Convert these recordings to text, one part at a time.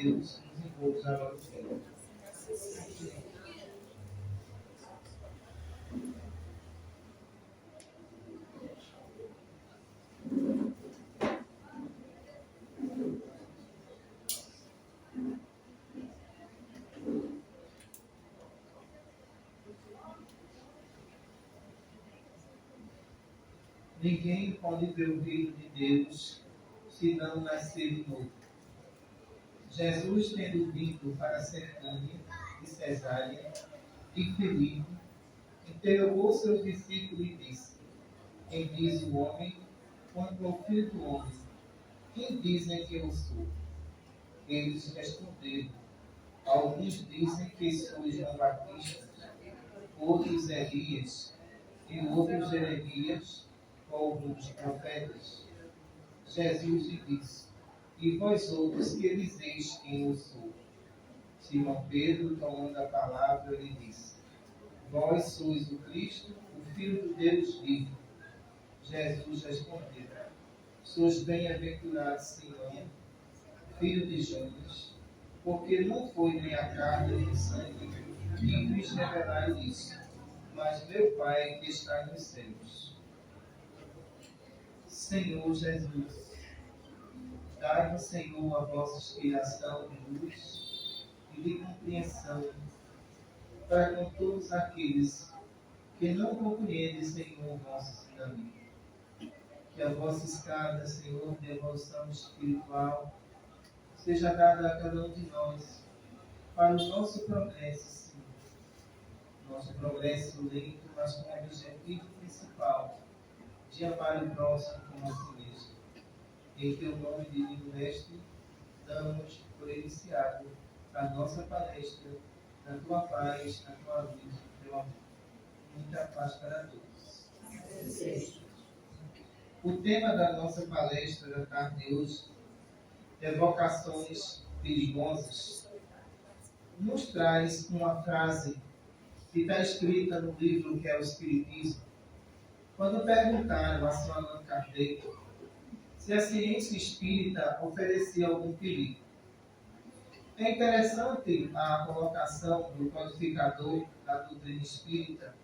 Deus nos envoltos agora. Ninguém pode ver o reino de Deus se não nascer de novo. Jesus, tendo vindo para Betânia e Cesareia e Filipe, interrogou seus discípulos e disse: Quem diz o homem quanto ao Filho do Homem? Quem dizem que eu sou? Eles responderam: Alguns dizem que sou João Batista, outros Elias, e outros Jeremias, ou alguns profetas. Jesus lhe disse: E vós outros que dizeis quem eu sou? Simão Pedro, tomando a palavra, lhe disse: Vós sois o Cristo, o Filho do Deus vivo. Jesus respondeu: Sois bem-aventurado, Simão, filho de Jonas, porque não foi nem a carne nem o sangue que vos revelaram isso, mas meu Pai que está nos céus. Senhor Jesus, dai-nos, Senhor, a vossa inspiração de luz e de compreensão para com todos aqueles que não compreendem, Senhor, vosso ensinamento. Que a vossa escada, Senhor, de evolução espiritual seja dada a cada um de nós para o nosso progresso, Senhor. Nosso progresso lento, mas com o objetivo principal de amar o próximo como a si mesmo. Em teu nome, divino Mestre, damos por iniciado a nossa palestra na tua paz, na tua luz, no teu amor. Muita paz para todos. O tema da nossa palestra da tarde de hoje é vocações perigosas. Nos traz uma frase que está escrita no livro que é o Espiritismo. Quando perguntaram a Sr. Allan Kardec se a ciência espírita oferecia algum perigo. É interessante a colocação do codificador da doutrina espírita,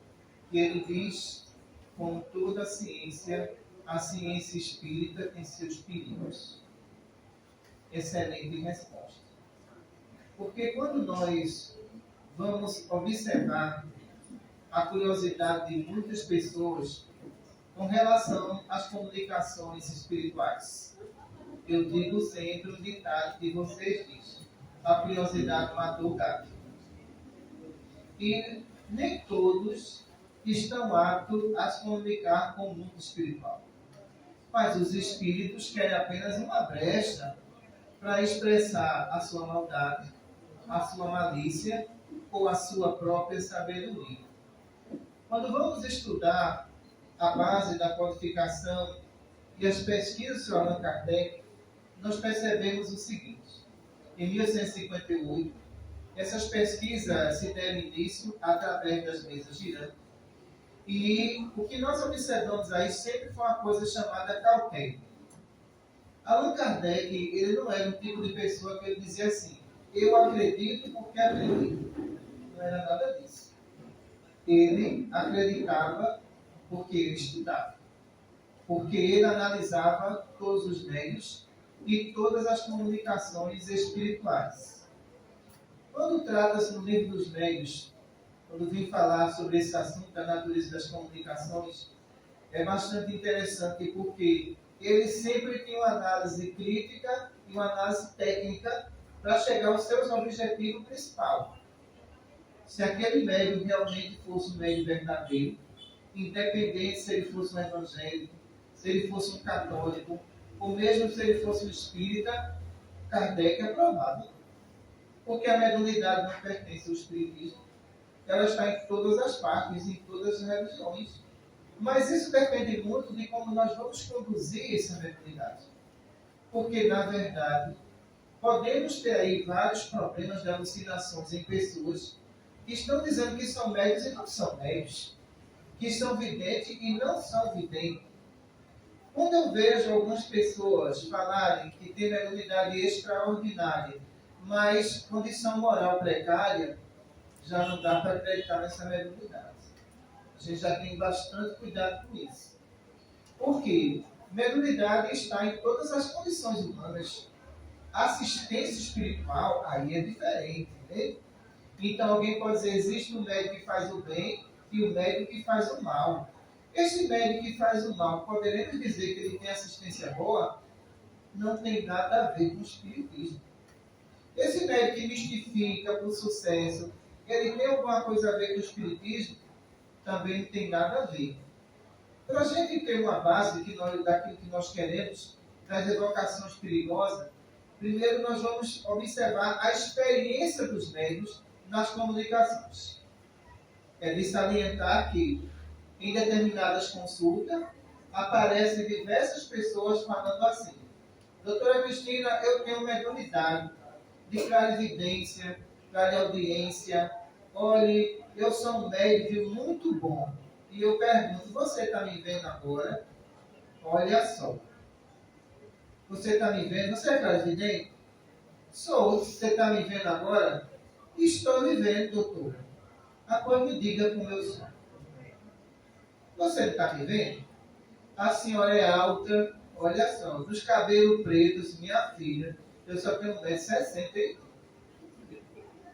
que ele diz, com toda a ciência espírita tem seus perigos. Excelente resposta. Porque quando nós vamos observar a curiosidade de muitas pessoas com relação às comunicações espirituais, eu digo sempre o ditado que vocês dizem: a curiosidade matou o gato. E nem todos estão aptos a se comunicar com o mundo espiritual. Mas os espíritos querem apenas uma brecha para expressar a sua maldade, a sua malícia ou a sua própria sabedoria. Quando vamos estudar a base da codificação e as pesquisas de Allan Kardec, nós percebemos o seguinte: em 1158, essas pesquisas se deram início através das mesas girantes, e o que nós observamos aí sempre foi uma coisa chamada cautela. Allan Kardec, ele não era um tipo de pessoa que ele dizia assim: eu acredito porque acredito. Não era nada disso. Ele acreditava porque ele estudava, porque ele analisava todos os meios e todas as comunicações espirituais. Quando trata-se no livro dos meios, quando vim falar sobre esse assunto da natureza das comunicações, é bastante interessante porque ele sempre tem uma análise crítica e uma análise técnica para chegar ao seu objetivo principal. Se aquele médium realmente fosse um médium verdadeiro, independente se ele fosse um evangélico, se ele fosse um católico, ou mesmo se ele fosse um espírita, Kardec é aprovado. Porque a mediunidade não pertence ao espiritismo. Ela está em todas as partes, em todas as religiões. Mas isso depende muito de como nós vamos conduzir essa mediunidade. Porque, na verdade, podemos ter aí vários problemas de alucinações em pessoas que estão dizendo que são médios e não são médios, que são videntes e não são videntes. Quando eu vejo algumas pessoas falarem que têm mediunidade extraordinária mas condição moral precária, já não dá para acreditar nessa mediunidade. A gente já tem bastante cuidado com isso. Por quê? Mediunidade está em todas as condições humanas. Assistência espiritual, aí é diferente, né? Então alguém pode dizer, existe um médico que faz o bem e o médico que faz o mal. Esse médico que faz o mal, poderemos dizer que ele tem assistência boa? Não tem nada a ver com o espiritismo. Esse médico que mistifica por sucesso, ele tem alguma coisa a ver com o espiritismo? Também não tem nada a ver. Para a gente ter uma base daquilo que nós queremos, das evocações perigosas, primeiro nós vamos observar a experiência dos médios nas comunicações. É de salientar que, em determinadas consultas, aparecem diversas pessoas falando assim: doutora Cristina, eu tenho mediunidade de clarividência, clareaudiência. Olhe, eu sou um médium muito bom. E eu pergunto, você está me vendo agora? Olha só. Você está me vendo? Você é clarividente? Sou. Você está me vendo agora? Estou me vendo, doutor. Agora me diga como eu sou. Você está me vendo? A senhora é alta, olha só, dos cabelos pretos, minha filha. Eu só tenho 1,60 m.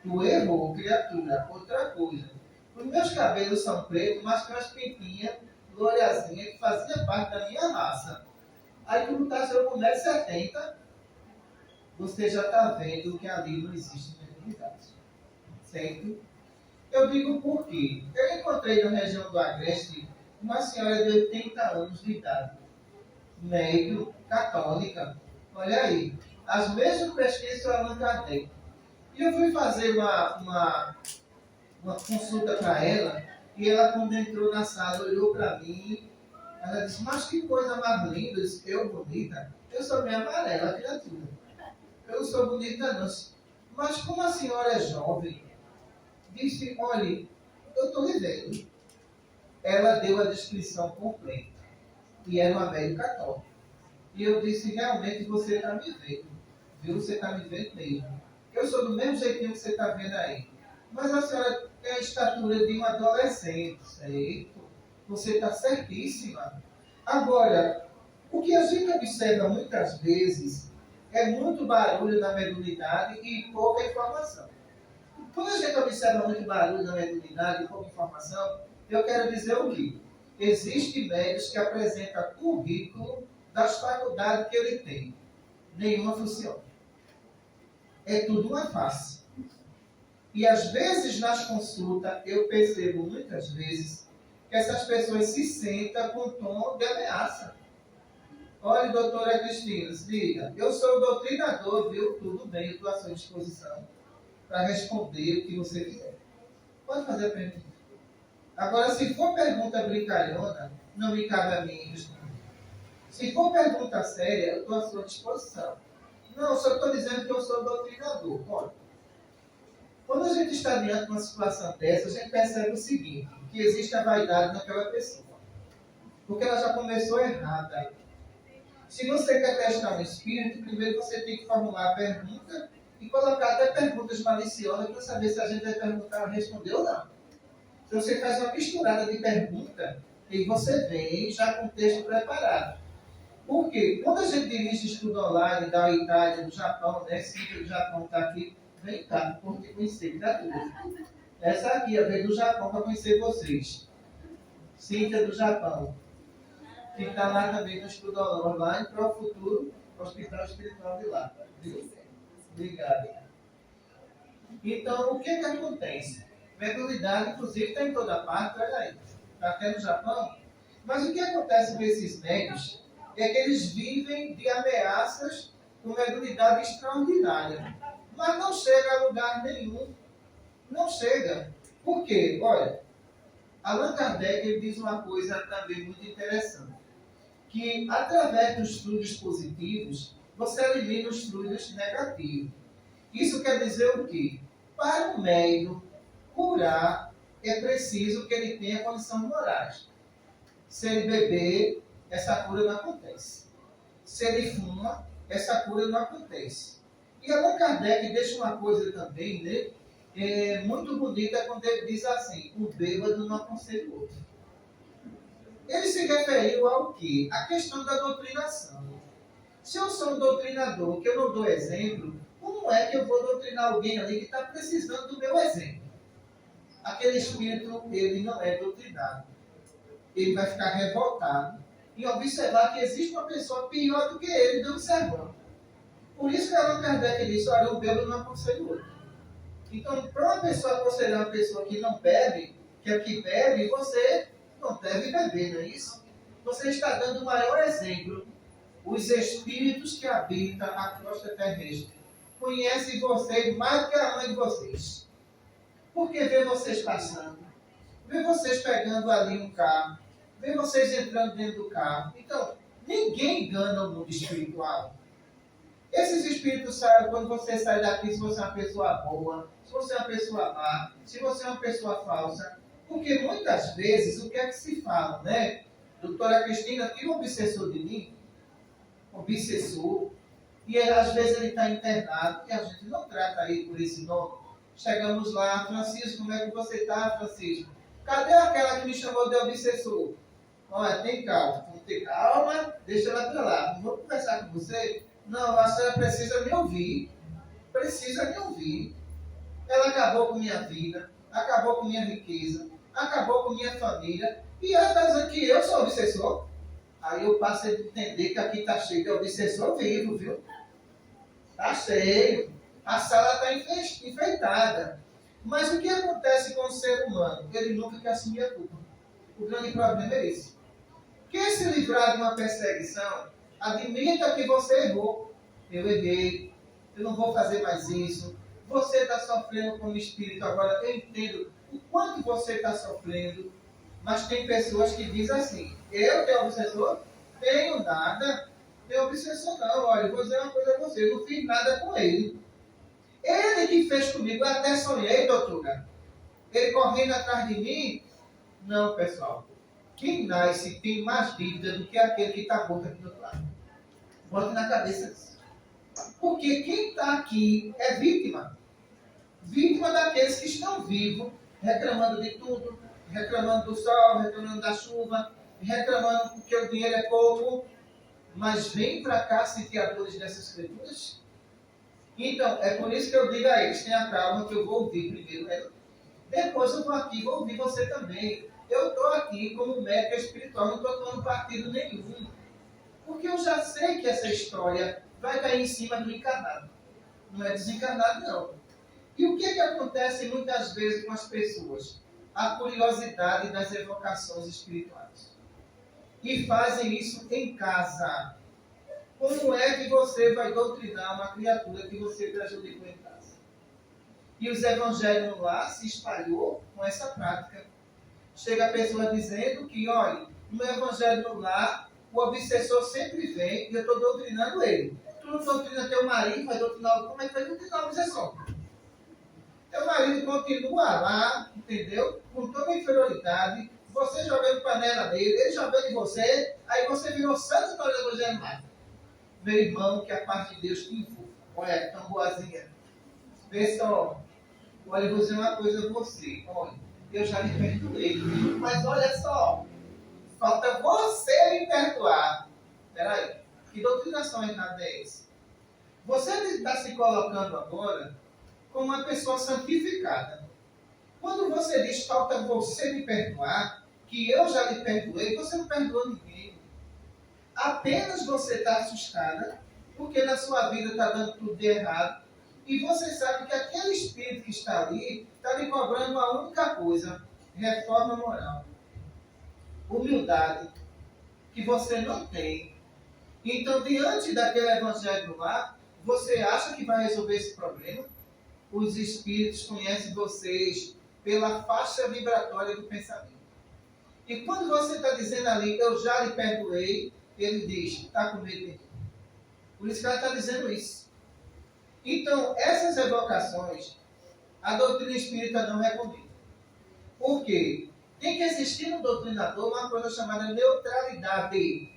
Tu errou, criatura. Outra coisa. Os meus cabelos são pretos, mas com umas pintinhas, loirazinhas, que fazia parte da minha raça. Aí tu está seu 1,70 m, você já está vendo que ali não existe mediunidade. Certo? Eu digo por quê? Eu encontrei na região do Agreste uma senhora de 80 anos de idade, médio, católica. Olha aí, as mesmas pesquisas que Allan Kardec. E eu fui fazer uma consulta para ela, e ela, quando entrou na sala, olhou para mim, ela disse, mas que coisa mais linda. Eu disse, eu bonita? Eu sou meio amarela, criatura. Eu não sou bonita, não. Mas como a senhora é jovem, disse, olhe, eu estou lhe vendo. Ela deu a descrição completa. E era uma médica católica. E eu disse, realmente você está me vendo. Viu? Você está me vendo mesmo. Eu sou do mesmo jeitinho que você está vendo aí. Mas a senhora tem a estatura de um adolescente, certo? Você está certíssima. Agora, o que a gente observa muitas vezes é muito barulho na mediunidade e pouca informação. Quando a gente observa muito barulho na mediunidade e pouca informação, eu quero dizer o quê? Existem médios que apresentam currículo das faculdades que ele tem. Nenhuma funciona. É tudo uma face. E às vezes nas consultas, eu percebo muitas vezes que essas pessoas se sentam com tom de ameaça. Olha, doutora Cristina, se liga, eu sou o doutrinador, viu? Tudo bem, eu estou à sua disposição para responder o que você quiser. Pode fazer a pergunta. Agora, se for pergunta brincalhona, não me cabe a mim responder. Se for pergunta séria, eu estou à sua disposição. Não, só estou dizendo que eu sou doutrinador. Olha, quando a gente está diante de uma situação dessa, a gente percebe o seguinte, que existe a vaidade naquela pessoa. Porque ela já começou errada. Se você quer testar um espírito, primeiro você tem que formular a pergunta e colocar até perguntas maliciosas para saber se a gente vai perguntar, responder ou não. Se você faz uma misturada de pergunta, e você vem já com o texto preparado. Por quê? Quando a gente dirige estudo online da Itália, do Japão, né? Cíntia do Japão está aqui, vem cá, porque conhecer, dá tudo. Essa aqui, veio do Japão para conhecer vocês. Cíntia do Japão, que está lá também no estudo online para o futuro Hospital Espiritual de lá. Viu? Obrigado. Então, o que acontece? Mediunidade, inclusive, está em toda parte, olha aí. Está até no Japão. Mas o que acontece com esses médios é que eles vivem de ameaças com mediunidade extraordinária. Mas não chega a lugar nenhum. Não chega. Por quê? Olha, Allan Kardec ele diz uma coisa também muito interessante. Que através dos fluidos positivos, você elimina os fluidos negativos. Isso quer dizer o quê? Para o médium curar, é preciso que ele tenha condições morais. Se ele beber, essa cura não acontece. Se ele fuma, essa cura não acontece. E Allan Kardec deixa uma coisa também, né? Muito bonita quando ele diz assim: o bêbado não aconselha o outro. Ele se referiu ao quê? A questão da doutrinação. Se eu sou um doutrinador, que eu não dou exemplo, como é que eu vou doutrinar alguém ali que está precisando do meu exemplo? Aquele espírito, ele não é doutrinado. Ele vai ficar revoltado e observar que existe uma pessoa pior do que ele dando sermão. Por isso que Allan Kardec disse: olha, o bêbado não aconselha o outro. Então, para uma pessoa aconselhar uma pessoa que não bebe, que é que bebe, você não deve beber, não é isso? Você está dando o maior exemplo. Os espíritos que habitam a crosta terrestre conhecem vocês mais do que a mãe de vocês. Porque vê vocês passando, vê vocês pegando ali um carro, vê vocês entrando dentro do carro. Então, ninguém engana o mundo espiritual. Esses espíritos sabem quando você sai daqui, se você é uma pessoa boa, se você é uma pessoa má, se você é uma pessoa falsa. Porque muitas vezes, o que é que se fala, né? Doutora Cristina, tira um obsessor de mim, obsessor, e às vezes ele está internado, e a gente não trata ele por esse nome. Chegamos lá: Francisco, como é que você está, Francisco? Cadê aquela que me chamou de obsessor? Olha, tem calma, vamos ter calma, deixa ela para lá. Não vou conversar com você? Não, a senhora precisa me ouvir. Precisa me ouvir. Ela acabou com minha vida, acabou com minha riqueza, acabou com minha família, e ela está dizendo que eu sou obsessor. Aí eu passo a entender que aqui está cheio de obsessor vivo, viu? Está cheio. A sala está enfeitada. Mas o que acontece com o ser humano? Ele nunca quer assumir a culpa. O grande problema é esse. Quer se livrar de uma perseguição? Admita que você errou. Eu errei. Eu não vou fazer mais isso. Você está sofrendo como espírito agora. Eu entendo o quanto você está sofrendo. Mas tem pessoas que dizem assim: eu tenho obsessor? Tenho nada. Tenho obsessor não. Olha, vou dizer uma coisa a você: eu não fiz nada com ele. Ele que fez comigo, eu até sonhei, doutora. Ele correndo atrás de mim. Não, pessoal. Quem nasce tem mais dívida do que aquele que está morto aqui do outro lado. Bote na cabeça disso. Porque quem está aqui é vítima. Vítima daqueles que estão vivos, reclamando de tudo, reclamando do sol, reclamando da chuva, reclamando porque o dinheiro é pouco. Mas vem para cá sentir a dores dessas criaturas. Então, é por isso que eu digo a eles: tenha calma que eu vou ouvir primeiro ela. Depois eu estou aqui, vou ouvir você também. Eu estou aqui como médico espiritual, não estou tomando partido nenhum. Porque eu já sei que essa história vai cair em cima do encarnado. Não é desencarnado, não. E o que acontece muitas vezes com as pessoas? A curiosidade das evocações espirituais. E fazem isso em casa. Como é que você vai doutrinar uma criatura que você prejudicou em casa? E os evangelhos lá se espalhou com essa prática. Chega a pessoa dizendo que, olha, no evangelho no lar, o obsessor sempre vem e eu estou doutrinando ele. Tu não doutrina teu marido, vai doutrinar, como é que vai doutrinar o obsessor? Teu marido continua lá, entendeu? Com toda a inferioridade, você jogando panela dele, ele jogando em você, aí você virou santo para o evangelho lá. Meu irmão, que a parte de Deus te envolva. Olha, tão boazinha. Vê só. Olha, eu vou dizer uma coisa a você. Olha, eu já lhe perdoei. Mas olha só. Falta você me perdoar. Peraí. Que doutrinação errada é essa? Você está se colocando agora como uma pessoa santificada. Quando você diz falta você me perdoar, que eu já lhe perdoei, você não perdoa ninguém. Apenas você está assustada, porque na sua vida está dando tudo de errado, e você sabe que aquele espírito que está ali está lhe cobrando uma única coisa: reforma moral. Humildade, que você não tem. Então, diante daquele evangelho no lar, você acha que vai resolver esse problema? Os espíritos conhecem vocês pela faixa vibratória do pensamento. E quando você está dizendo ali: eu já lhe perdoei, ele diz: está com medo de mim. Por isso que ela está dizendo isso. Então, essas evocações, a doutrina espírita não recomenda. Por quê? Tem que existir no doutrinador uma coisa chamada neutralidade.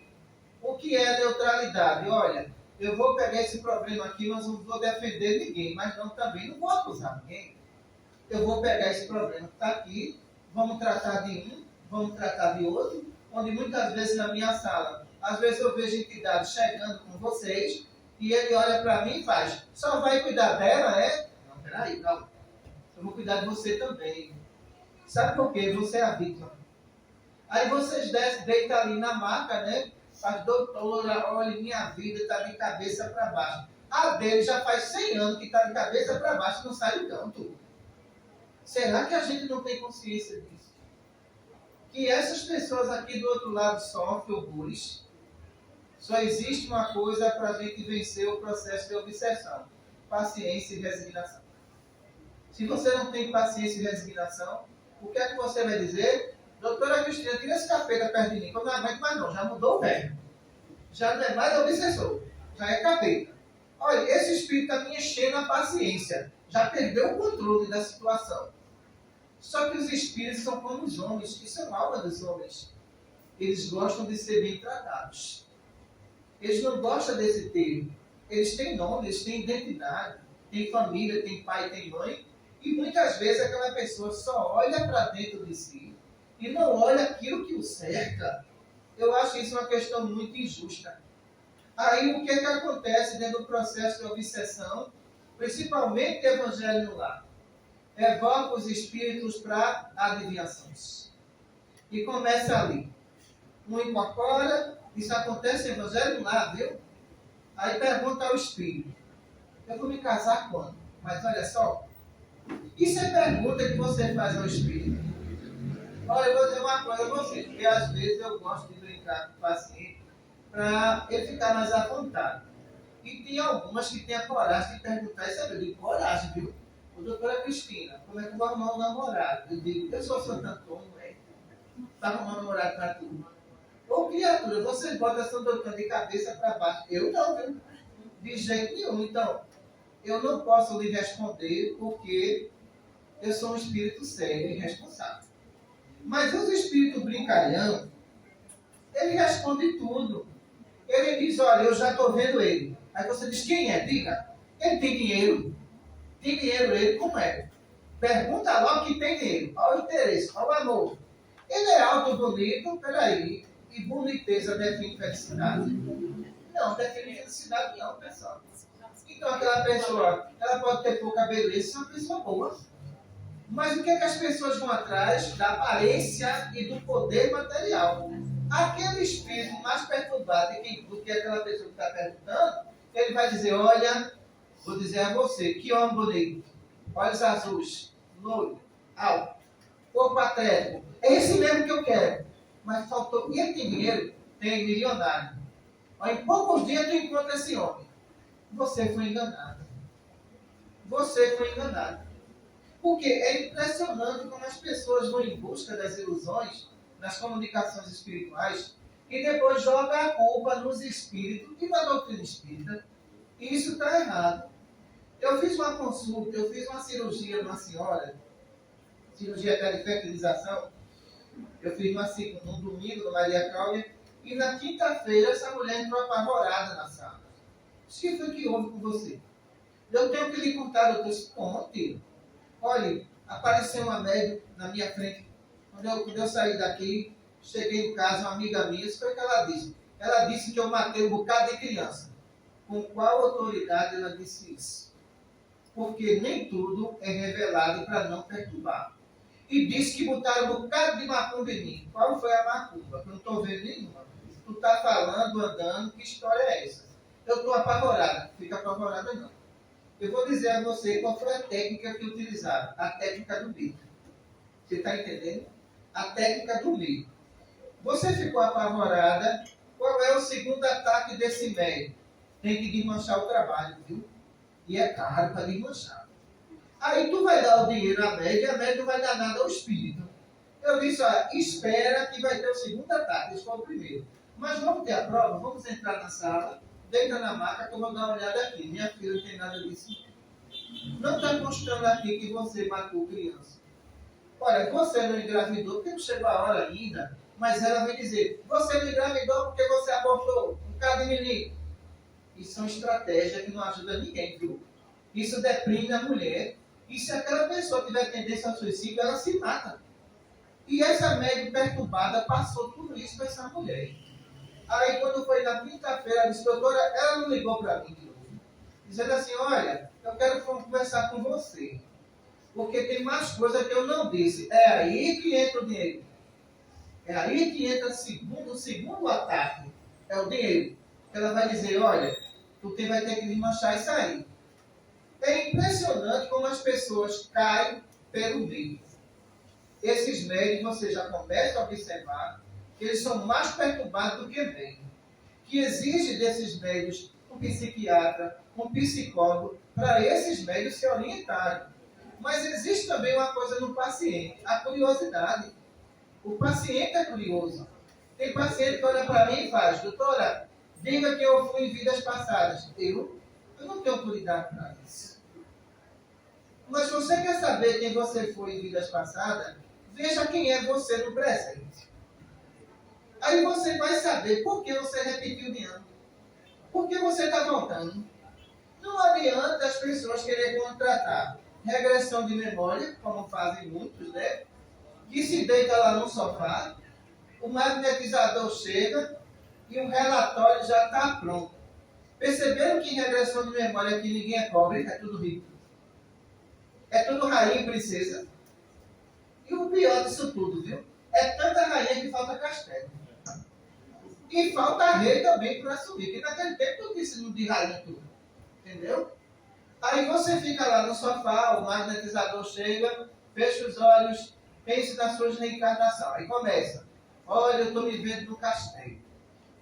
O que é neutralidade? Olha, eu vou pegar esse problema aqui, mas não vou defender ninguém, mas também não vou acusar ninguém. Eu vou pegar esse problema que está aqui, vamos tratar de um, vamos tratar de outro, onde muitas vezes na minha sala, às vezes eu vejo entidades chegando com vocês, e ele olha para mim e faz, só vai cuidar dela, é? Não, peraí, calma. Eu vou cuidar de você também. Sabe por quê? Você é a vítima. Aí vocês deitam ali na maca, né? Faz, doutora, olha, minha vida está de cabeça para baixo. A dele já faz 100 anos que está de cabeça para baixo e não sai do canto. Será que a gente não tem consciência disso? Que essas pessoas aqui do outro lado sofrem horrores. Só existe uma coisa para a gente vencer o processo de obsessão: paciência e resignação. Se você não tem paciência e resignação, o que é que você vai dizer? Doutora Cristina, tira esse capeta perto de mim, que eu não aguento mais não, já mudou o velho. Já não é mais obsessor, já é capeta. Olha, esse espírito está me enchendo a paciência, já perdeu o controle da situação. Só que os espíritos são como os homens, que são alma dos homens. Eles gostam de ser bem tratados. Eles não gostam desse termo. Eles têm nome, eles têm identidade, têm família, têm pai, têm mãe. E muitas vezes aquela pessoa só olha para dentro de si e não olha aquilo que o cerca. Eu acho isso uma questão muito injusta. Aí o que é que acontece dentro do processo de obsessão, principalmente do Evangelho no Lar? Evoca os espíritos para adivinhações. E começa ali. Um incorpora, isso acontece no Evangelho no Lar, viu? Aí pergunta ao espírito: eu vou me casar quando? Mas olha só, isso é pergunta que você faz ao espírito. Olha, eu vou dizer uma coisa a você, porque às vezes eu gosto de brincar com o paciente para ele ficar mais à vontade. E tem algumas que têm a coragem de perguntar, isso é de coragem, viu? O doutora Cristina, como é que eu vou arrumar um namorado? Eu digo, eu sou Santo Antônio, está arrumando um namorado para tu. Ô criatura, você bota Santo Antônio de cabeça para baixo. Eu não, viu? De jeito nenhum. Então, eu não posso lhe responder porque eu sou um espírito sério e responsável. Mas os espíritos brincalhão, ele responde tudo. Ele diz, olha, eu já estou vendo ele. Aí você diz, quem é? Diga. Ele tem dinheiro. Tem dinheiro ele, como é? Pergunta logo que tem dinheiro. Olha o interesse, olha o amor. Ele é alto, bonito, peraí. E boniteza define felicidade? Não, define felicidade não, pessoal. Então aquela pessoa, ela pode ter pouca beleza, é uma pessoa boa. Mas o que é que as pessoas vão atrás? Da aparência e do poder material. Aquele espírito mais perturbado do que aquela pessoa que está perguntando, ele vai dizer, olha, vou dizer a você, que homem bonito, olhos azuis, loiro, alto, corpo atlético, é esse mesmo que eu quero. Mas faltou, e ele tem dinheiro? Tem, milionário. Mas em poucos dias tu encontra esse homem. Você foi enganado. Você foi enganado. Porque é impressionante como as pessoas vão em busca das ilusões nas comunicações espirituais e depois jogam a culpa nos espíritos e na doutrina espírita. E isso está errado. Eu fiz uma consulta, eu fiz uma cirurgia numa senhora, cirurgia de fertilização. Eu fiz num domingo no Maria Cláudia e na quinta-feira essa mulher entrou apavorada na sala. O que foi que houve com você? Eu tenho que lhe contar, doutor. Conte. Olha, apareceu uma médica na minha frente. Quando eu saí daqui, cheguei em casa, uma amiga minha, isso foi o que ela disse. Ela disse que eu matei um bocado de criança. Com qual autoridade ela disse isso? Porque nem tudo é revelado para não perturbar. E disse que botaram um bocado de macumba em mim. Qual foi a macumba? Eu não estou vendo nenhuma. Tu está falando, andando, que história é essa? Eu estou apavorada. Fica apavorada não. Eu vou dizer a você qual foi a técnica que utilizaram. A técnica do medo. Você está entendendo? A técnica do medo. Você ficou apavorada. Qual é o segundo ataque desse médico? Tem que desmanchar o trabalho, viu? E é caro para desmanchar. Aí tu vai dar o dinheiro à média e a média não vai dar nada ao espírito. Eu disse, olha, espera que vai ter o segundo ataque. Esse foi o primeiro. Mas vamos ter a prova? Vamos entrar na sala. Deita na maca que eu vou dar uma olhada aqui. Minha filha não tem nada disso. Não está constando aqui que você matou criança. Olha, você não engravidou porque não chegou a hora ainda. Mas ela vai dizer, você não engravidou porque você abortou um bocado de menino. Isso é uma estratégia que não ajuda ninguém, viu? Isso deprime a mulher. E se aquela pessoa tiver tendência ao suicídio, ela se mata. E essa médica perturbada passou tudo isso para essa mulher. Aí, quando foi na quinta-feira, ela disse, doutora, ela não ligou para mim de novo, dizendo assim, olha, eu quero conversar com você, porque tem mais coisa que eu não disse. É aí que entra o dinheiro. É aí que entra o segundo ataque. É o dinheiro. Ela vai dizer, olha, tu vai ter que desmanchar isso aí. É impressionante como as pessoas caem pelo meio. Esses médicos, você já começa a observar que eles são mais perturbados do que médicos. Que exige desses médicos um psiquiatra, um psicólogo, para esses médicos se orientarem. Mas existe também uma coisa no paciente, a curiosidade. O paciente é curioso. Tem paciente que olha para mim e faz, doutora, diga que eu fui em vidas passadas. Eu não tenho autoridade para isso. Mas você quer saber quem você foi em vidas passadas? Veja quem é você no presente. Aí você vai saber por que você repetiu de ano. Por que você está voltando. Não adianta as pessoas quererem contratar regressão de memória, como fazem muitos, né? Que se deita lá no sofá, o magnetizador chega e o relatório já está pronto. Perceberam que em regressão de memória aqui ninguém é pobre, é tudo rico. É tudo rainha e princesa. E o pior disso tudo, viu? É tanta rainha que falta castelo. E falta rei também para subir. Que naquele tempo não disse de rainha tudo. Entendeu? Aí você fica lá no sofá, o magnetizador chega, fecha os olhos, pense na sua reencarnação. Aí começa. Olha, eu estou me vendo no castelo.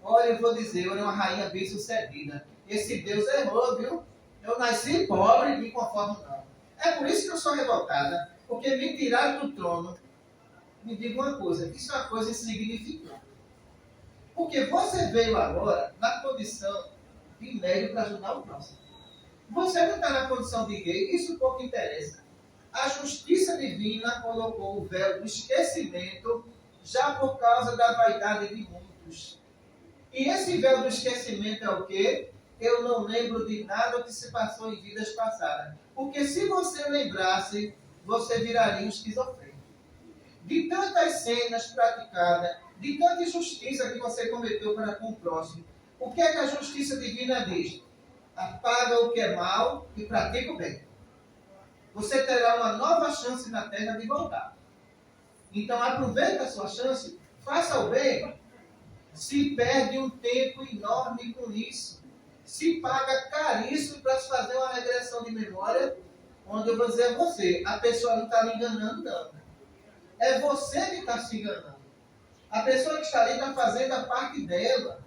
Olha, eu vou dizer, eu era uma rainha bem sucedida. Esse Deus errou, viu? Eu nasci pobre e me conformo não. É por isso que eu sou revoltada. Porque me tiraram do trono. Me diga uma coisa, isso é uma coisa insignificante. Porque você veio agora na condição de médio para ajudar o próximo. Você não está na condição de rei, isso pouco interessa. A justiça divina colocou o véu do esquecimento já por causa da vaidade de muitos. E esse véu do esquecimento é o quê? Eu não lembro de nada que se passou em vidas passadas. Porque se você lembrasse, você viraria um esquizofrênico. De tantas cenas praticadas, de tanta injustiça que você cometeu para com o próximo, o que é que a justiça divina diz? Apaga o que é mal e pratica o bem. Você terá uma nova chance na terra de voltar. Então aproveite a sua chance, faça o bem. Se perde um tempo enorme com isso. Se paga caríssimo para se fazer uma regressão de memória, onde eu vou dizer a você, a pessoa não está me enganando não. É você que está se enganando. A pessoa que está ali está fazendo a parte dela.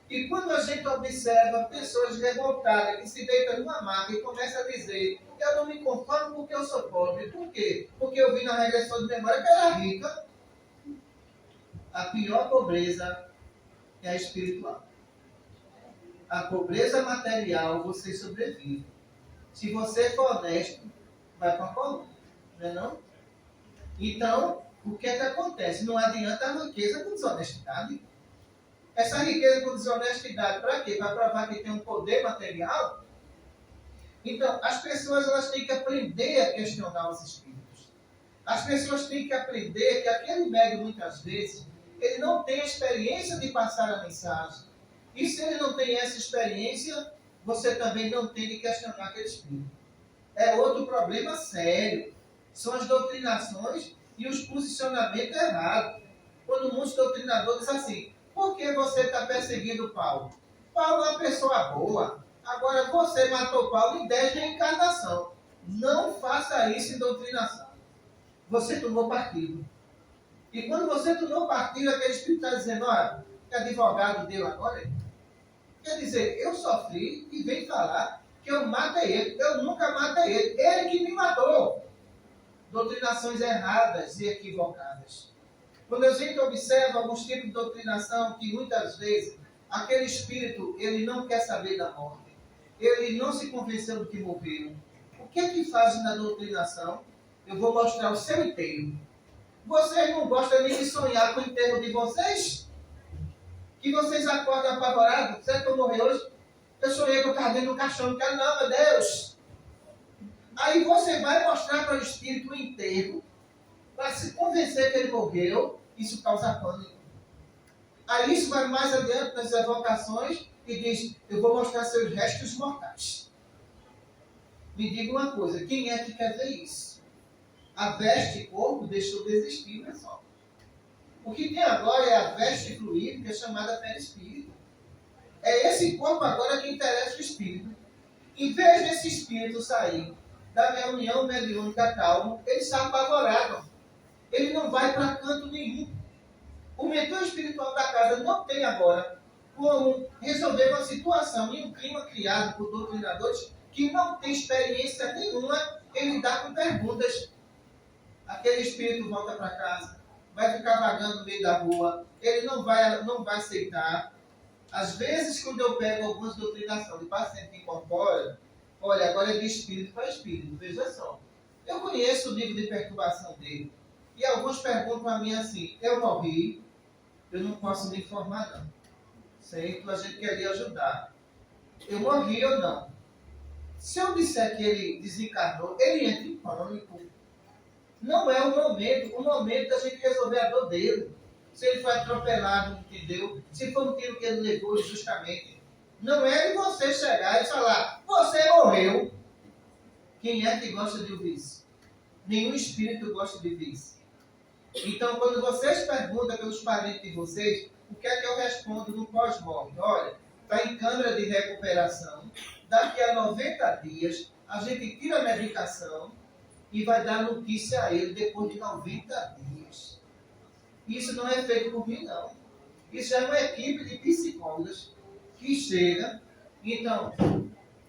E quando a gente observa pessoas revoltadas que se deitam numa maca e começam a dizer, eu não me conformo porque eu sou pobre. Por quê? Porque eu vi na regressão de memória que era rica. A pior pobreza é a espiritual. A pobreza material você sobrevive. Se você for honesto, vai para a coluna. Não é não? Então, o que é que acontece? Não adianta a riqueza com desonestidade. Essa riqueza com desonestidade, para quê? Para provar que tem um poder material? Então, as pessoas elas têm que aprender a questionar os espíritos. As pessoas têm que aprender que aquele médium, muitas vezes, ele não tem a experiência de passar a mensagem. E se ele não tem essa experiência, você também não tem de questionar aquele espírito. É outro problema sério. São as doutrinações e os posicionamentos errados. Quando muitos doutrinadores dizem assim, por que você está perseguindo Paulo? Paulo é uma pessoa boa. Agora você matou Paulo em 10 reencarnação. Não faça isso em doutrinação. Você tomou partido. E quando você tomou partido, aquele espírito está dizendo, olha, que advogado deu agora. Quer dizer, eu sofri e vem falar que eu matei ele. Eu nunca matei ele. Ele que me matou. Doutrinações erradas e equivocadas. Quando a gente observa alguns tipos de doutrinação que muitas vezes aquele espírito ele não quer saber da morte. Ele não se convenceu do que morreu. O que é que fazem na doutrinação? Eu vou mostrar o seu enterro. Vocês não gostam nem de sonhar com o enterro de vocês? Que vocês acordam apavorados? Será que eu morri hoje? Eu sonhei que eu estava dentro do caixão, não quero não, meu Deus. Aí você vai mostrar para o espírito o enterro, para se convencer que ele morreu, isso causa pânico. Aí isso vai mais adiante nas evocações e diz, eu vou mostrar seus restos mortais. Me diga uma coisa, quem é que quer ver isso? A veste corpo deixou de existir, pessoal. O que tem agora é a veste fluídica chamada perispírito. É esse corpo agora que interessa o espírito. Em vez desse espírito sair da reunião mediúnica calmo, ele está apavorado. Ele não vai para canto nenhum. O mentor espiritual da casa não tem agora como resolver uma situação em um clima criado por doutrinadores que não tem experiência nenhuma em lidar com perguntas. Aquele espírito volta para casa, vai ficar vagando no meio da rua, ele não vai aceitar. Às vezes, quando eu pego algumas doutrinações de paciente que incorpora, olha, agora é de espírito para espírito, veja só. Eu conheço o nível de perturbação dele. E alguns perguntam a mim assim, eu morri, eu não posso me informar não. Certo? A gente quer lhe ajudar. Eu morri ou não? Se eu disser que ele desencarnou, ele entra em pânico. Não é o momento da gente resolver a dor dele. Se ele foi atropelado, entendeu? Se foi um tiro que ele levou justamente. Não é de você chegar e falar, você morreu. Quem é que gosta de ouvir isso? Nenhum espírito gosta de ouvir isso. Então, quando vocês perguntam pelos parentes de vocês, o que é que eu respondo no pós-morte? Olha, está em câmara de recuperação, daqui a 90 dias, a gente tira a medicação e vai dar notícia a ele depois de 90 dias. Isso não é feito por mim, não. Isso é uma equipe de psicólogos que chega, então,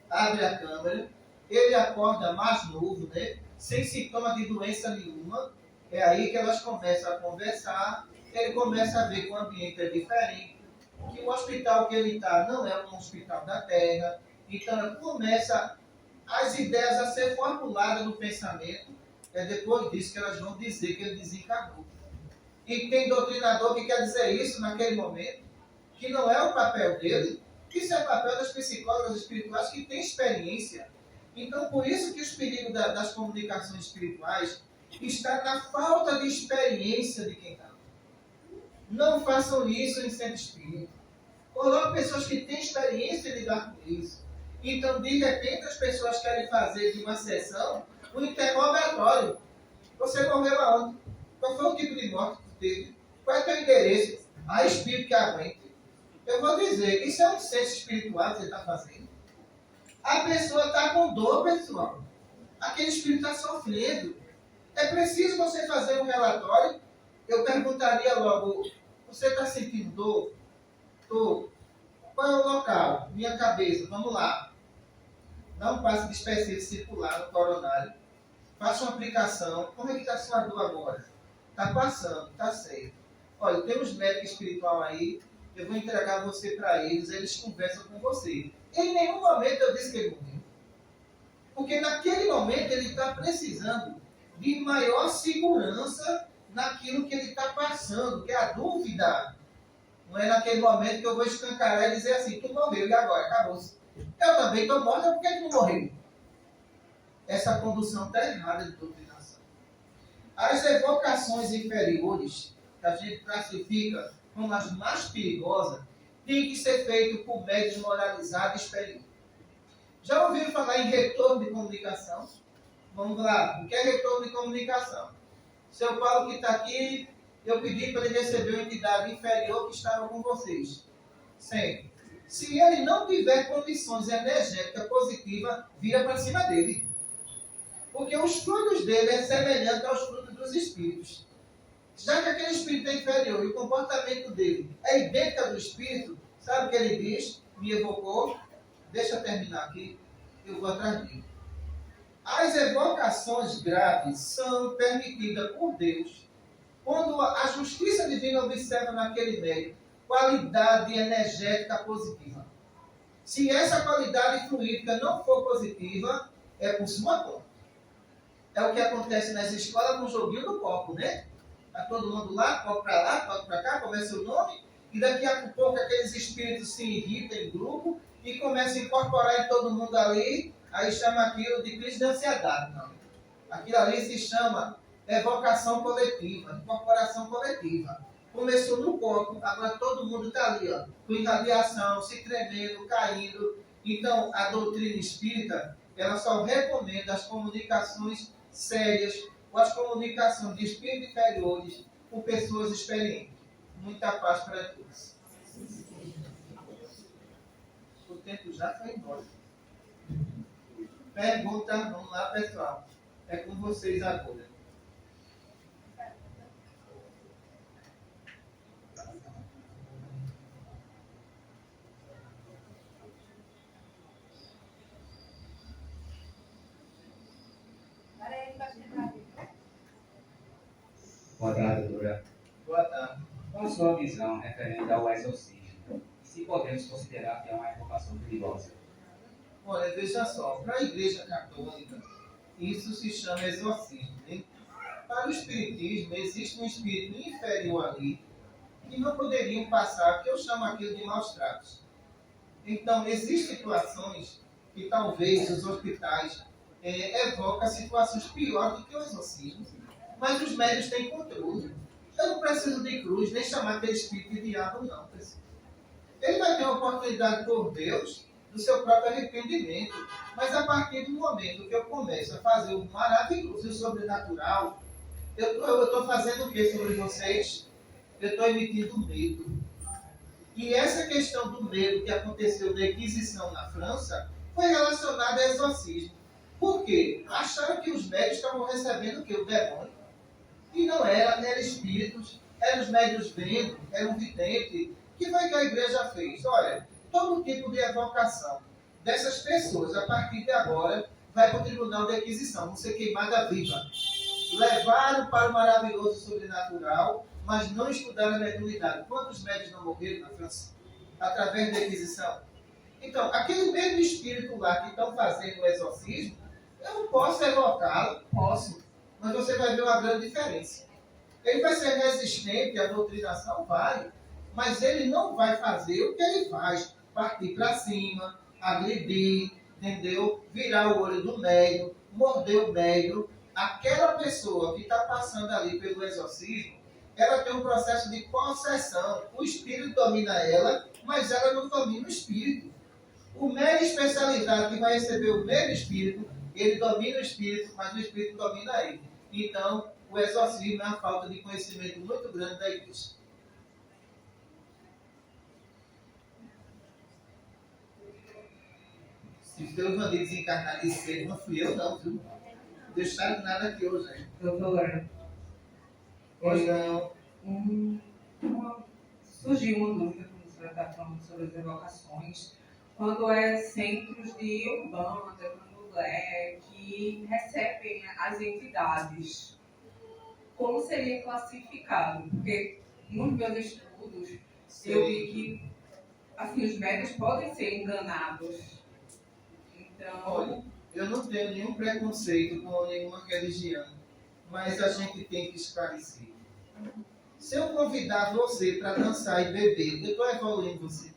abre a câmara, ele acorda mais novo, né? Sem sintoma de doença nenhuma. É aí que elas começam a conversar, ele começa a ver que o ambiente é diferente, que o hospital que ele está não é um hospital da Terra. Então, começa as ideias a ser formuladas no pensamento. É depois disso que elas vão dizer que ele desencarnou. E tem doutrinador que quer dizer isso naquele momento, que não é o papel dele. Isso é o papel das psicólogas espirituais que têm experiência. Então, por isso que os perigos das comunicações espirituais está na falta de experiência de quem está. Não façam isso em centro espírita. Coloque pessoas que têm experiência em lidar com isso. Então, de repente, as pessoas querem fazer de uma sessão um interrogatório. Você morreu aonde? Qual foi o tipo de morte que teve? Qual é o teu endereço? Há espírito que aguente. Eu vou dizer, isso é um senso espiritual que você está fazendo. A pessoa está com dor, pessoal. Aquele espírito está sofrendo. É preciso você fazer um relatório. Eu perguntaria logo, você está sentindo dor? Estou. Qual é o local? Minha cabeça. Vamos lá. Dá um passo de específico circular no coronário. Faça uma aplicação. Como é que está a sua dor agora? Está passando, está certo. Olha, tem uns médicos espirituais aí, eu vou entregar você para eles conversam com você. Em nenhum momento eu disse que ele morreu. Porque naquele momento ele está precisando de maior segurança naquilo que ele está passando, que é a dúvida. Não é naquele momento que eu vou escancarar e dizer assim, tu morreu, e agora? Acabou-se. Eu também estou morta, por que tu morreu? Essa condução está errada de doutrinação. As evocações inferiores, que a gente classifica como as mais perigosas, tem que ser feito por médios moralizados e experientes. Já ouviram falar em retorno de comunicação? Vamos lá, o que é retorno de comunicação? Seu Paulo que está aqui, eu pedi para ele receber uma entidade inferior que estava com vocês. Sempre. Se ele não tiver condições energéticas positivas, vira para cima dele. Porque os frutos dele é semelhante aos frutos dos espíritos. Já que aquele espírito é inferior e o comportamento dele é idêntico ao do espírito, sabe o que ele diz? Me evocou. Deixa eu terminar aqui, eu vou atrás dele. As evocações graves são permitidas por Deus quando a justiça divina observa naquele meio qualidade energética positiva. Se essa qualidade fluídica não for positiva, é por sua conta. É o que acontece nas escolas com o joguinho do copo, né? Está todo mundo lá, copo para cá, começa o nome, e daqui a pouco aqueles espíritos se irritam em grupo e começam a incorporar em todo mundo ali, aí chama aquilo de crise de ansiedade. Não. Aquilo ali se chama evocação coletiva, incorporação coletiva. Começou no corpo, agora todo mundo está ali, ó, com irradiação, se tremendo, caindo. Então, a doutrina espírita, ela só recomenda as comunicações sérias ou as comunicações de espíritos inferiores com pessoas experientes. Muita paz para todos. O tempo já foi embora. Pergunta, vamos lá, pessoal. É com vocês agora. Boa tarde, doutora. Boa tarde. Qual a sua visão referente ao exorcismo? Se podemos considerar que é uma evocação perigosa? Olha, veja só, para a Igreja Católica, isso se chama exorcismo. Né? Para o Espiritismo, existe um espírito inferior ali que não poderiam passar, que eu chamo aquilo de maus tratos. Então, existem situações que talvez os hospitais evocam situações piores do que o exorcismo, mas os médios têm controle. Eu não preciso de cruz, nem chamar aquele espírito de diabo, não. Ele vai ter a oportunidade por Deus do seu próprio arrependimento. Mas a partir do momento que eu começo a fazer o maravilhoso e o sobrenatural, eu estou fazendo o que sobre vocês? Eu estou emitindo medo. E essa questão do medo que aconteceu na Inquisição na França foi relacionada a exorcismo. Por quê? Acharam que os médios estavam recebendo o quê? O demônio. E não era, eram espíritos, eram os médios vendo, era um vidente. O que foi que a igreja fez? Olha, todo tipo de evocação dessas pessoas, a partir de agora, vai para o tribunal de Inquisição, vão ser queimada viva. Levaram para o maravilhoso sobrenatural, mas não estudaram a mediunidade. Quantos médios não morreram na França? Através da Inquisição. Então, aquele mesmo espírito lá que estão fazendo o exorcismo, eu não posso evocá-lo, posso, mas você vai ver uma grande diferença. Ele vai ser resistente à doutrinação? Vai, mas ele não vai fazer o que ele faz, partir para cima, agredir, entendeu? Virar o olho do médium, morder o médium. Aquela pessoa que está passando ali pelo exorcismo, ela tem um processo de possessão. O espírito domina ela, mas ela não domina o espírito. O médium especializado que vai receber o mesmo espírito, ele domina o espírito, mas o espírito domina ele. Então, o exorcismo é uma falta de conhecimento muito grande da igreja. Se o teu Vandir desencarnar de cedo, não fui eu não, viu? Não deixaram nada aqui hoje, hein? Doutora, Hoje não. Surgiu uma dúvida quando você está falando sobre as evocações, quando é centros de Umbanda, Candomblé, que recebem as entidades. Como seria classificado? Porque nos meus estudos eu vi que assim, os médios podem ser enganados. Então, Olha, eu não tenho nenhum preconceito com nenhuma religião, mas a gente tem que esclarecer. Se eu convidar você para dançar e beber, eu estou evoluindo você?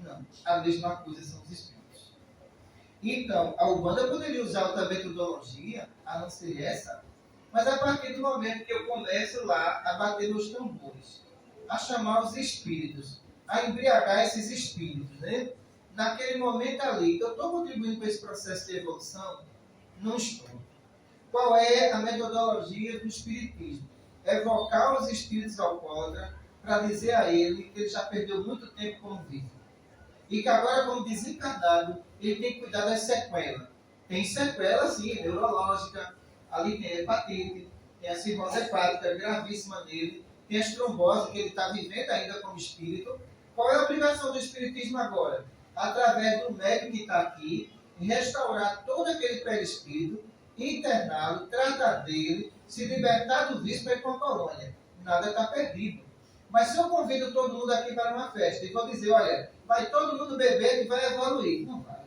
Não. A mesma coisa são os espíritos. Então, a Umbanda poderia usar outra metodologia, a não ser essa, mas a partir do momento que eu começo lá a bater nos tambores, a chamar os espíritos, a embriagar esses espíritos, né? Naquele momento ali, eu estou contribuindo para esse processo de evolução? Não estou. Qual é a metodologia do espiritismo? Evocar os espíritos alcoólatras para dizer a ele que ele já perdeu muito tempo como vivo. E que agora, como desencarnado, ele tem que cuidar das sequelas. Tem sequela, sim, neurológica, ali tem hepatite, tem a cirrose hepática gravíssima nele, tem as tromboses que ele está vivendo ainda como espírito. Qual é a obrigação do espiritismo agora? Através do médico que está aqui, restaurar todo aquele perispírito, interná-lo, tratar dele, se libertar do vício para ir para uma colônia. Nada está perdido. Mas se eu convido todo mundo aqui para uma festa e vou dizer, olha, vai todo mundo beber e vai evoluir. Não vai.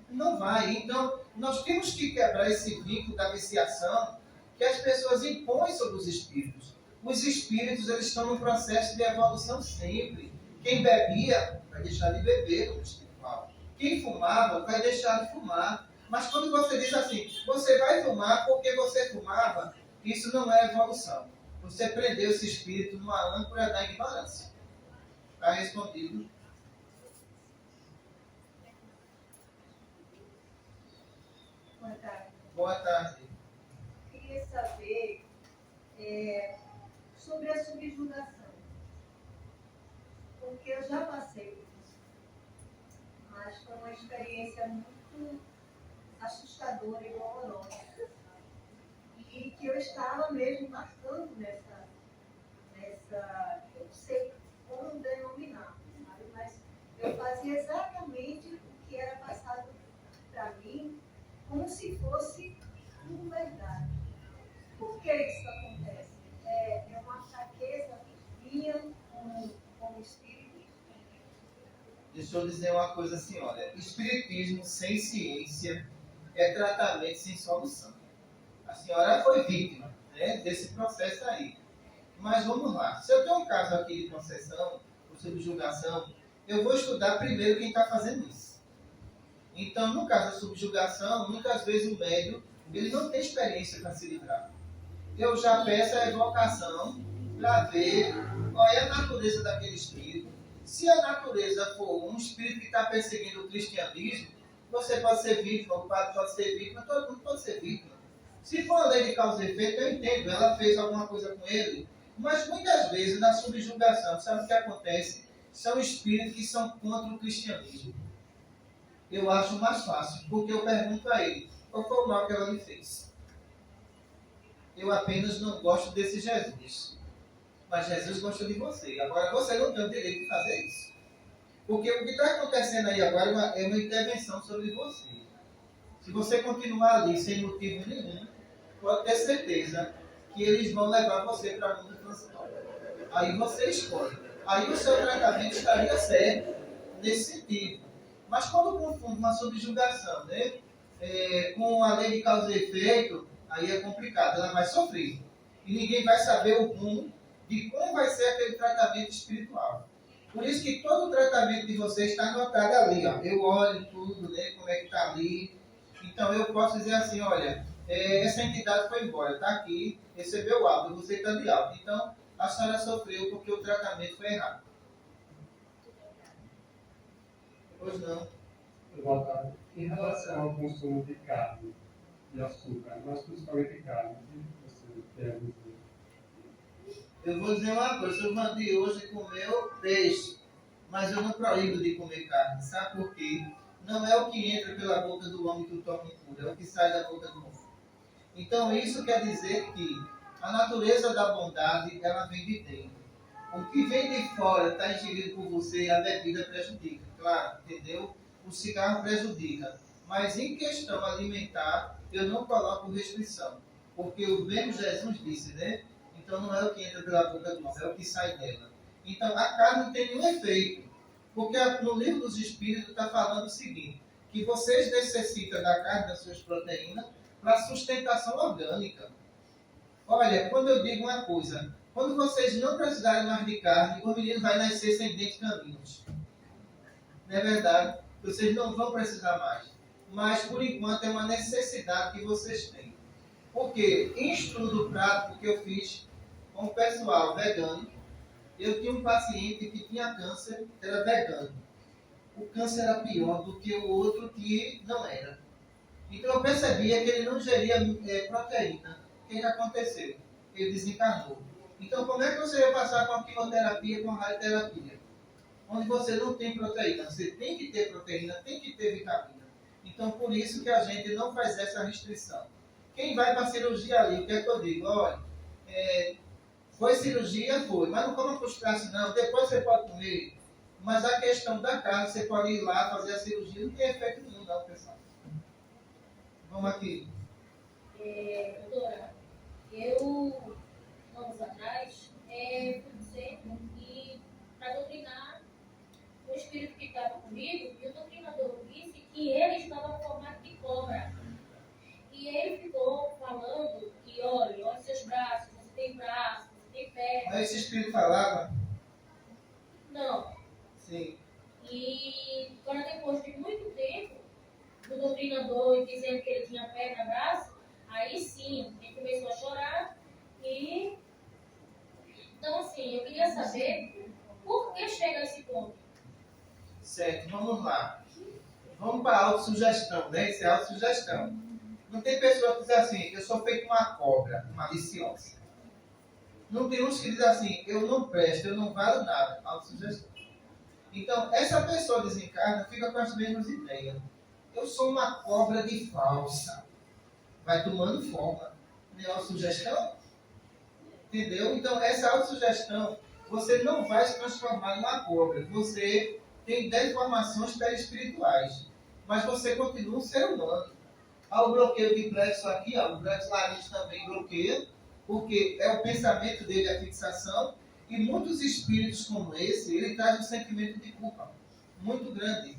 Não vai. Então, nós temos que quebrar esse vínculo da viciação que as pessoas impõem sobre os espíritos. Os espíritos eles estão no processo de evolução sempre. Quem bebia vai deixar de beber no espiritual. Quem fumava vai deixar de fumar. Mas quando você diz assim, você vai fumar porque você fumava, isso não é evolução. Você prendeu esse espírito numa âncora da ignorância. Está respondido. Boa tarde. Boa tarde. Queria saber sobre a subjugação. Porque eu já passei por isso. Mas foi uma experiência muito assustadora e dolorosa. E que eu estava mesmo marcando nessa eu não sei como denominar, sabe? Mas eu fazia exatamente o que era passado para mim, como se fosse tudo verdade. Por que isso acontece? É uma fraqueza minha como espírito. Deixa eu dizer uma coisa assim, olha. Espiritismo sem ciência é tratamento sem solução. A senhora foi vítima, né, desse processo aí. Mas vamos lá. Se eu tenho um caso aqui de possessão ou subjugação, eu vou estudar primeiro quem está fazendo isso. Então, no caso da subjugação, muitas vezes o médium ele não tem experiência para se livrar. Eu já peço a evocação para ver qual é a natureza daquele espírito. Se a natureza for um espírito que está perseguindo o cristianismo, você pode ser vítima, o padre pode ser vítima, todo mundo pode ser vítima. Se for a lei de causa e efeito, eu entendo, ela fez alguma coisa com ele. Mas muitas vezes na subjugação, sabe o que acontece? São espíritos que são contra o cristianismo. Eu acho mais fácil, porque eu pergunto a ele, qual foi o mal que ela lhe fez? Eu apenas não gosto desse Jesus. Mas Jesus gosta de você. Agora você não tem o direito de fazer isso. Porque o que está acontecendo aí agora é uma intervenção sobre você. Se você continuar ali sem motivo nenhum, pode ter certeza que eles vão levar você para o mundo transitório. Aí você escolhe. Aí o seu tratamento estaria certo nesse sentido. Mas quando confunde uma subjugação, né, com a lei de causa e efeito, aí é complicado, ela vai sofrer. E ninguém vai saber o rumo de como vai ser aquele tratamento espiritual. Por isso que todo o tratamento de vocês está anotado ali. Ó. Eu olho tudo, né, como é que está ali. Então eu posso dizer assim, olha, essa entidade foi embora, está aqui, recebeu alta, você está de alta. Então a senhora sofreu porque o tratamento foi errado. Pois não. Boa tarde. Em relação ao consumo de carne e açúcar, mas principalmente carne, o que você quer dizer? Eu vou dizer uma coisa, o senhor Vandir hoje comeu peixe, mas eu não proíbo de comer carne. Sabe por quê? Não é o que entra pela boca do homem que o torna impuro, é o que sai da boca do homem. Então isso quer dizer que a natureza da bondade, ela vem de dentro. O que vem de fora está ingerido por você, a bebida prejudica. Claro, entendeu? O cigarro prejudica. Mas em questão alimentar, eu não coloco restrição. Porque o mesmo Jesus disse, né? Então não é o que entra pela boca do homem, é o que sai dela. Então a carne não tem nenhum efeito. Porque no livro dos Espíritos está falando o seguinte, que vocês necessitam da carne, das suas proteínas, para sustentação orgânica. Olha, quando eu digo uma coisa, quando vocês não precisarem mais de carne, o menino vai nascer sem dentes caninos. Não é verdade? Vocês não vão precisar mais. Mas, por enquanto, é uma necessidade que vocês têm. Porque, em estudo prático que eu fiz com o pessoal vegano, eu tinha um paciente que tinha câncer, era vegano. O câncer era pior do que o outro que não era. Então eu percebia que ele não ingeria proteína. O que aconteceu? Ele desencarnou. Então como é que você vai passar com a quimioterapia, com a radioterapia? Onde você não tem proteína. Você tem que ter proteína, tem que ter vitamina. Então por isso que a gente não faz essa restrição. Quem vai para a cirurgia ali, o que é que eu digo? Olha, foi cirurgia? Foi. Mas não coma crustáceo não. Depois você pode comer. Mas a questão da carne, você pode ir lá fazer a cirurgia, não tem efeito nenhum não, pessoal. Vamos aqui. Doutora, eu, anos atrás, fui no centro e para doutrinar o espírito que estava comigo, e o doutrinador disse que ele estava no formato de cobra. E ele ficou falando que, olha seus braços, você tem pé. Mas esse espírito falava? Não. Sim. E quando depois de muito tempo, do doutrinador dizendo que ele tinha pé na braço, aí sim, ele começou a chorar e... Então, assim, eu queria saber por que chega a esse ponto. Certo, vamos lá. Vamos para a autossugestão, né? Isso é autossugestão. Não tem pessoa que diz assim, eu sou feito uma cobra, maliciosa. Não tem uns que dizem assim, eu não presto, eu não valho nada. Autossugestão. Então, essa pessoa desencarna fica com as mesmas ideias. Eu sou uma cobra de falsa. Vai tomando forma. Não é autossugestão? Entendeu? Então, essa autossugestão, você não vai se transformar numa cobra. Você tem deformações perispirituais. Mas você continua um ser humano. Há o bloqueio de plexo aqui, ó, o plexo laríngeo também bloqueia, porque é o pensamento dele, a fixação. E muitos espíritos como esse, ele traz um sentimento de culpa muito grande.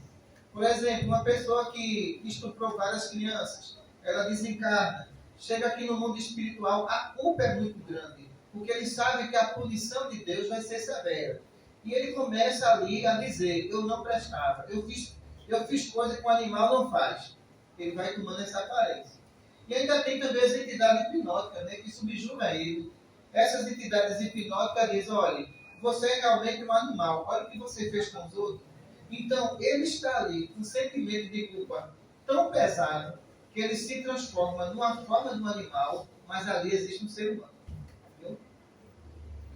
Por exemplo, uma pessoa que estuprou várias crianças, ela desencarna, chega aqui no mundo espiritual, a culpa é muito grande, porque ele sabe que a punição de Deus vai ser severa. E ele começa ali a dizer, eu não prestava, eu fiz coisa que o animal não faz. Ele vai tomando essa aparência. E ainda tem também as entidades hipnóticas, né, que subjugam ele. Essas entidades hipnóticas dizem, olha, você é realmente um animal, olha o que você fez com os outros. Então, ele está ali com um sentimento de culpa tão pesado que ele se transforma numa forma de um animal, mas ali existe um ser humano. Entendeu?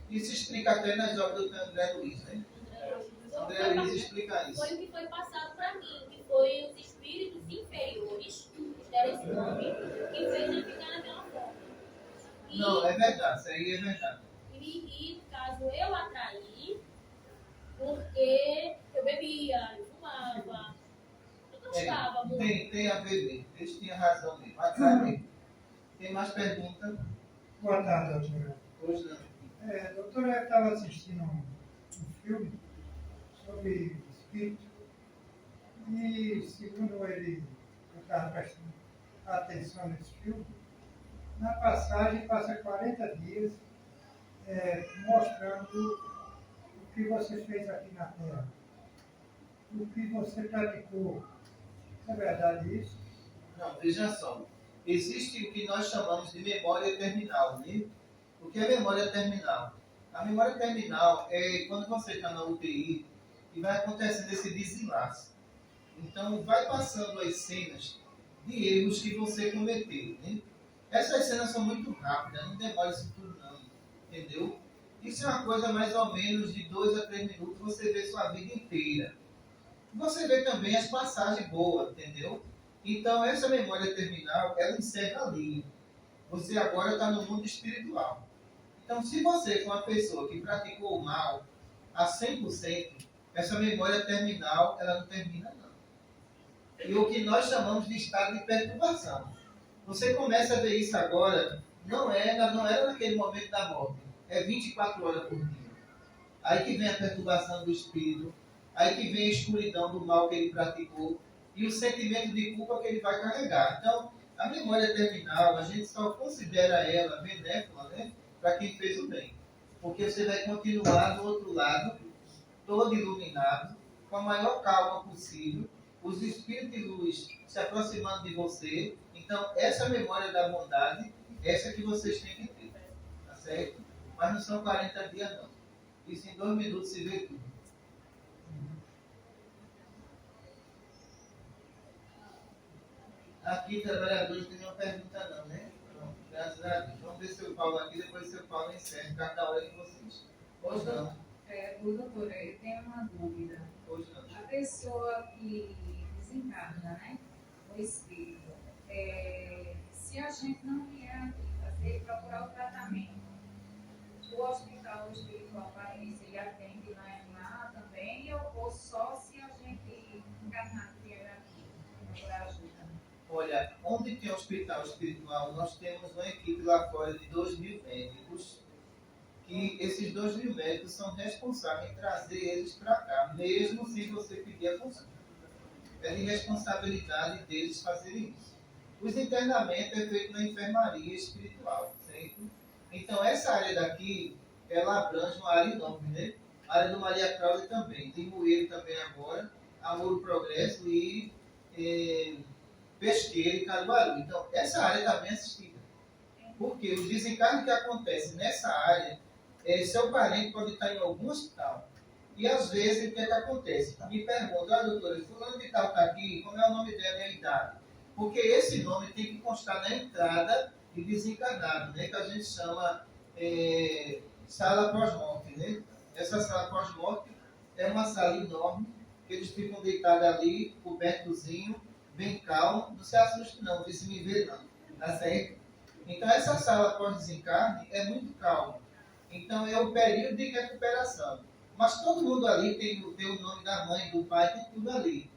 Isso explica até nas obras do André Luiz, né? André Luiz explica isso. Foi o que foi passado para mim, que foi os espíritos inferiores, que deram esse nome, que fez ele ficar naquela forma. E, Não, é verdade, isso aí é verdade. no caso, eu atraí, porque eu bebia, eu fumava, eu gostava muito. Tem a ver mesmo, eles tinham razão mesmo. Atrai mesmo. Tem mais perguntas? Boa tarde, doutora. Hoje não. Doutora, eu estava assistindo um filme sobre espírito e, segundo ele, eu estava prestando atenção nesse filme, na passagem passa 40 dias mostrando o que você fez aqui na Terra, o que você praticou. É verdade isso? Não, veja só. Existe o que nós chamamos de memória terminal, né? O que é memória terminal? A memória terminal é quando você está na UTI e vai acontecendo esse desenlace. Então, vai passando as cenas de erros que você cometeu, né? Essas cenas são muito rápidas, não demora isso tudo não, entendeu? Isso é uma coisa mais ou menos de 2 a 3 minutos, você vê sua vida inteira. Você vê também as passagens boas, entendeu? Então, essa memória terminal, ela encerra ali. Você agora está no mundo espiritual. Então, se você for uma pessoa que praticou o mal a 100%, essa memória terminal, ela não termina, não. E o que nós chamamos de estado de perturbação. Você começa a ver isso agora, não era naquele momento da morte, é 24 horas por dia. Aí que vem a perturbação do espírito, aí que vem a escuridão do mal que ele praticou e o sentimento de culpa que ele vai carregar. Então, a memória terminal, a gente só considera ela benéfica, né, para quem fez o bem. Porque você vai continuar do outro lado, todo iluminado, com a maior calma possível, os espíritos de luz se aproximando de você. Então, essa memória da bondade, essa que vocês têm que ter. Tá certo? Mas não são 40 dias, não. Isso em 2 minutos se vê tudo. Aqui, trabalhadores, não tem nenhuma pergunta, não, né? Pronto, graças a Deus. Vamos ver seu Paulo aqui, depois seu Paulo encerra. Cada hora de vocês. Hoje não. Doutora, eu tenho uma dúvida. Hoje não. A pessoa que desencarna, né? O espírito, se a gente não vier aqui procurar o tratamento, o hospital espiritual paraense, ele atende lá também, ou só se a gente encarnar vier aqui procurar ajuda? Olha, onde tem hospital espiritual, nós temos uma equipe lá fora de 2.000 médicos, que esses 2.000 médicos são responsáveis em trazer eles para cá, mesmo sem você pedir a consulta. É de responsabilidade deles fazerem isso. Os internamentos é feito na enfermaria espiritual, certo? Então, essa área daqui, ela abrange uma área enorme, né? A área do Maria Cláudia também, Limoeiro também agora, Amor Progresso e Pesqueira e Caruaru. Então, essa área também é assistida. Porque os desencargos que acontecem nessa área, seu parente pode estar em algum hospital. E às vezes, o que é que acontece? Me pergunta, doutora, fulano de tal está aqui, como é o nome dela e a idade? Porque esse nome tem que constar na entrada de desencarnado, né? Que a gente chama sala pós-morte, né? Essa sala pós-morte é uma sala enorme, que eles ficam deitados ali, cobertozinho, bem calmo. Não se assuste não, não se me vê não, tá certo? Então essa sala pós-desencarne é muito calma. Então é o período de recuperação. Mas todo mundo ali tem o nome da mãe, do pai, tem tudo ali.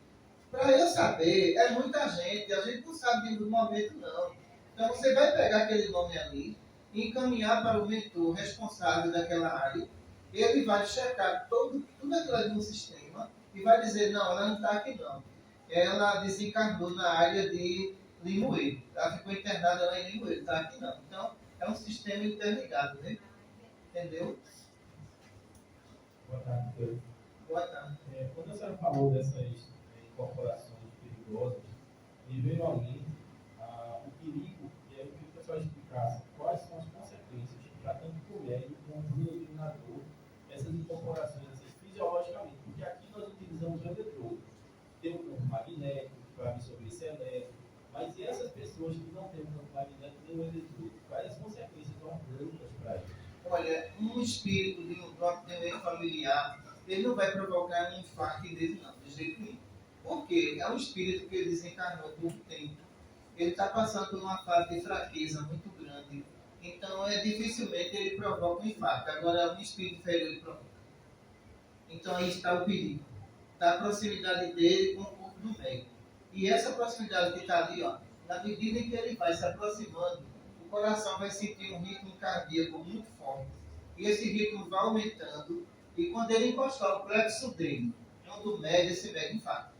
Para eu saber, é muita gente, a gente não sabe do momento não. Então você vai pegar aquele nome ali e encaminhar para o mentor responsável daquela área. Ele vai checar tudo aquilo ali no sistema e vai dizer, não, ela não está aqui não. Ela desencarnou na área de Limoeiro. Ela ficou internada lá em Limoeiro, está aqui não. Então, é um sistema interligado, né? Entendeu? Boa tarde, doutor. Boa tarde. Quando a senhora falou dessas incorporações perigosas, me veio à mente o perigo, e aí eu queria que a senhora explicasse quais são as consequências para tanto o médico quanto o doutrinador, essas incorporações, fisiologicamente, porque aqui nós utilizamos o eletrodo, tem um campo magnético para absorver esse elétrico, mas e essas pessoas que não têm um campo magnético nem o eletrodo, quais as consequências orgânicas para eles? Olha, um espírito de um meio familiar, ele não vai provocar um infarto dele não, de jeito nenhum. Por quê? É um espírito que ele desencarnou por tempo. Ele está passando por uma fase de fraqueza muito grande. Então, dificilmente ele provoca um infarto. Agora, um espírito inferior ele provoca. Então, aí está o perigo. Da proximidade dele com o corpo do médico. E essa proximidade que está ali, ó, na medida em que ele vai se aproximando, o coração vai sentir um ritmo cardíaco muito forte. E esse ritmo vai aumentando. E quando ele encostar o plexo dele, junto médio, esse médio infarta.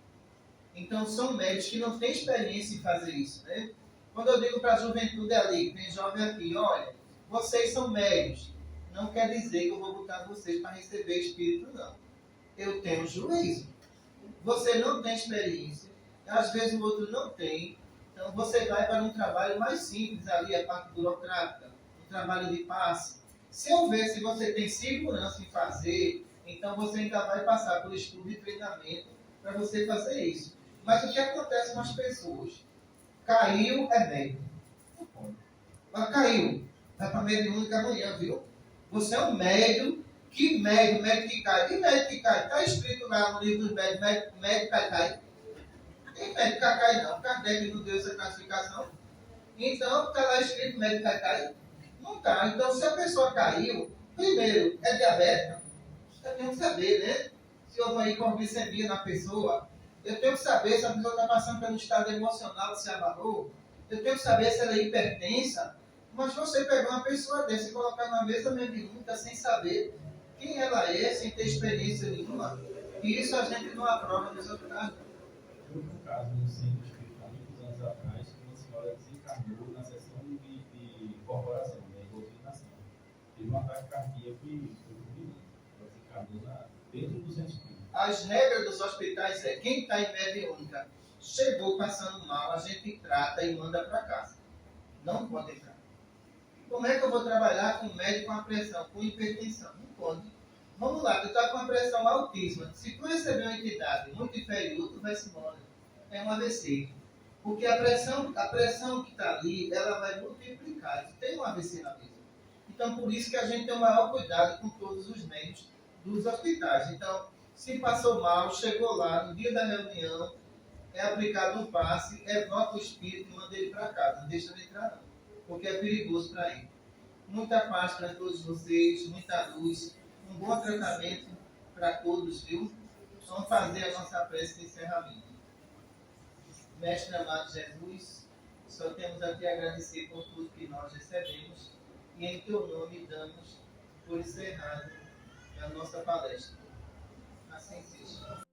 Então, são médicos que não têm experiência em fazer isso, né? Quando eu digo para a juventude ali, tem jovem aqui, olha, vocês são médicos. Não quer dizer que eu vou botar vocês para receber espírito, não. Eu tenho juízo. Você não tem experiência. Às vezes o outro não tem. Então, você vai para um trabalho mais simples ali, a parte burocrática, um trabalho de passe. Se eu ver se você tem segurança em fazer, então você ainda vai passar por estudo e treinamento para você fazer isso. Mas o que acontece com as pessoas? Caiu, é médico. Mas caiu. Vai para mediúnica amanhã, viu? Você é um médium. Que médium? Médico que cai. Que médico que cai? Está escrito lá no livro dos médicos, médico cai. Tem médico que cai não. Kardec não deu essa classificação. Então, está lá escrito médico cai. Não está. Então, se a pessoa caiu, primeiro, é diabética. Eu tenho que saber, né? Se houve uma hipoglicemia na pessoa. Eu tenho que saber se a pessoa está passando pelo estado emocional de se abalou. Eu tenho que saber se ela é hipertensa. Mas você pegar uma pessoa dessa e colocar na mesa mediúnica sem saber quem ela é, sem ter experiência nenhuma, e isso a gente não aprova nos outros casos. Houve um caso no centro espiritual, muitos anos atrás, que uma senhora desencarnou na sessão de incorporação, né, de doutrinação. Teve um ataque cardíaco e foi fulminante. Ela desencarnou dentro do centro espírita. As regras dos hospitais é, quem está em mediúnica chegou passando mal, a gente trata e manda para casa. Não pode entrar. Como é que eu vou trabalhar com médico com pressão, com hipertensão? Não pode. Vamos lá, tu está com uma pressão altíssima. Se tu receber uma entidade muito inferior, tu vai se embora. É um AVC. Porque a pressão que está ali, ela vai multiplicar. Tu tem um AVC na mesa. Então, por isso que a gente tem o maior cuidado com todos os médicos dos hospitais. Então, se passou mal, chegou lá, no dia da reunião, é aplicado um passe, evoca o espírito e manda ele para casa. Não deixa ele entrar, não. Porque é perigoso para ele. Muita paz para todos vocês, muita luz, um bom tratamento para todos, viu? Vamos fazer a nossa prece de encerramento. Mestre amado Jesus, só temos a te agradecer por tudo que nós recebemos e em teu nome damos por encerrado a nossa palestra. Assim seja.